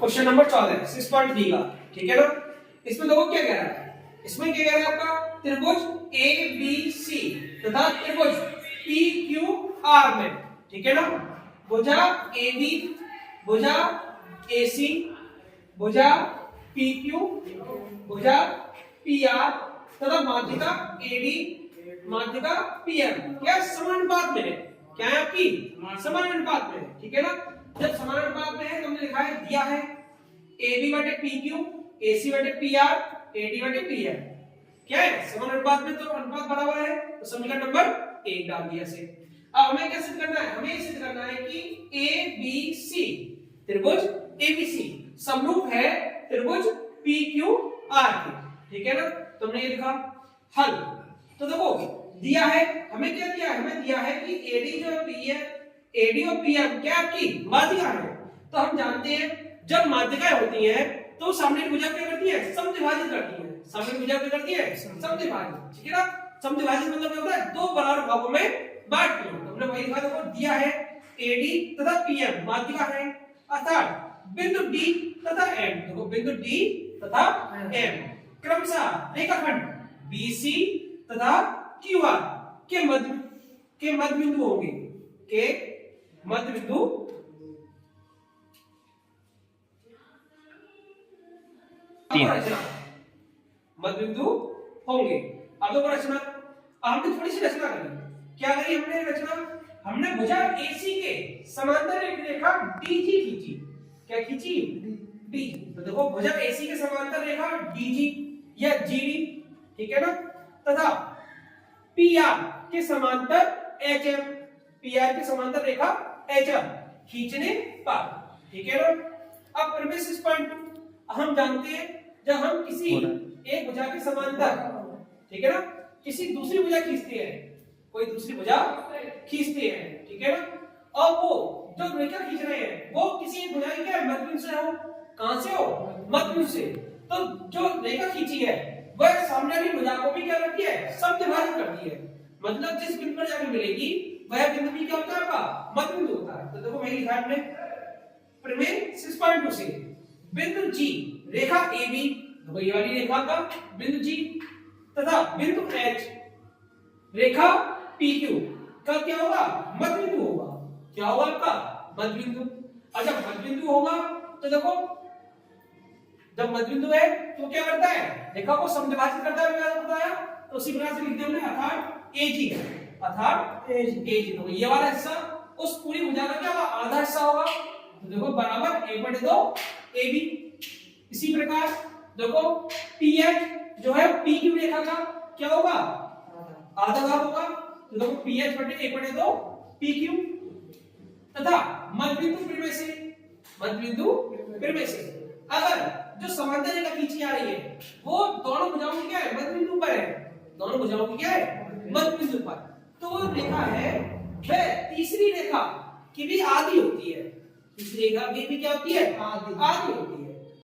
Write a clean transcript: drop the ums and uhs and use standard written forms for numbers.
Question number 14 6.3 का, ठीक है ना। इसमें देखो क्या कह रहा है, इसमें क्या कह रहा है आपका त्रिभुज ABC तथा त्रिभुज PQR में, ठीक है ना, भुजा AB, भुजा AC, भुजा PQ, भुजा PR तथा माध्यिका AD, माध्यिका PM क्या समानुपात में है, क्या है आपकी समानुपात में है, ठीक है ना। जब समानुपात में है तो हमने लिखा है दिया है AB बटे PQ, AC बटे PR, AD बटे PM, क्या है समानुपात में, तो अनुपात बराबर है, तो समीकरण नंबर 1 डाल दिया से। अब हमें क्या सिद्ध करना है, हमें सिद्ध करना है कि ABC त्रिभुज ABC समरूप है त्रिभुज PQR के, ठीक है ना। तो हमने ये लिखा हल। तो देखो दिया है, हमें क्या दिया है, हमें दिया है कि AD जो P है, AD और PM क्या आपकी माध्यिका है। तो हम जानते हैं जब माध्यिकाएं होती हैं तो सामने भुजा क्या करती है, समद्विभाजित करती है, सामने भुजा क्या करती है, समद्विभाजित, ठीक है ना। समद्विभाजित मतलब क्या होता है, दो बराबर भागों में बांटती है। हमने वही लिखा, देखो दिया है AD तथा PM माध्यिका है, अर्थात बिंदु D तथा M, देखो बिंदु D तथा M क्रमशः रेखाखंड BC तथा QR के मध्य बिंदु होंगे, के मध्य बिंदु मध्य बिंदु होंगे। अब तो रचना, हमने थोड़ी सी रचना करी, क्या करी हमने रचना, हमने भुजा AC के समांतर एक रेखा DG खींची, क्या खींची DG। तो देखो भुजा AC के समांतर रेखा DG या GD, ठीक है ना, तथा PR के समांतर HM, PR के समांतर रेखा HM खींचने पर, ठीक है ना। अब प्रीमिस इस पॉइंट हम जानते हैं जब हम किसी एक भुजा के समांतर, ठीक है ना, किसी दूसरी भुजा खींचते हैं, कोई दूसरी भुजा खींचते हैं, ठीक है ना, और वो जो रेखा खींच रहे हैं वो किसी एक भुजा के क्या मध्य बिंदु से हो, कहां से हो, मध्य बिंदु से। तो जो रेखा खींची है वह सामने वाली भुजा को भी क्या करती है, समद्विभाजित करती है, मतलब जिस बिंदु पर जाकर मिलेगी वह बिंदु भी क्या होता है आपका मध्य बिंदु होता है। तो देखो वही लिखा है हमने प्रमेय 6.2 से बिंदु G रेखा AB, देखो ये वाली रेखा का बिंदु G तथा बिंदु H रेखा PQ का क्या होगा, मध्य बिंदु होगा, क्या होगा आपका मध्य बिंदु। और जब मध्य बिंदु होगा तो देखो जब मध्य बिंदु है तो क्या करता है, रेखा को समद्विभाजित करता है, मैंने बताया। तो उसी प्रकार से लिखते हैं अर्थात AG, अर्थात AG, तो ये वाला हिस्सा उस पूरी भुजा का क्या होगा, आधा हिस्सा होगा, तो देखो बराबर a/2 AB। इसी प्रकार देखो PH जो है PQ रेखा का क्या होगा, आधा भाग होगा, तो देखो PH बटे a/2 PQ तथा मध्य बिंदु प्रमेय से, मध्य बिंदु प्रमेय से अगर जो समांतर रेखा खींची आ रही है वो दोनों भुजाओं की क्या है, मध्य बिंदु पर है, दोनों भुजाओं की क्या है, मध्य बिंदु पर, तो वो रेखा है वह तीसरी रेखा की भी आधी होती है, तीसरी रेखा की भी क्या होती है, आधी होती है।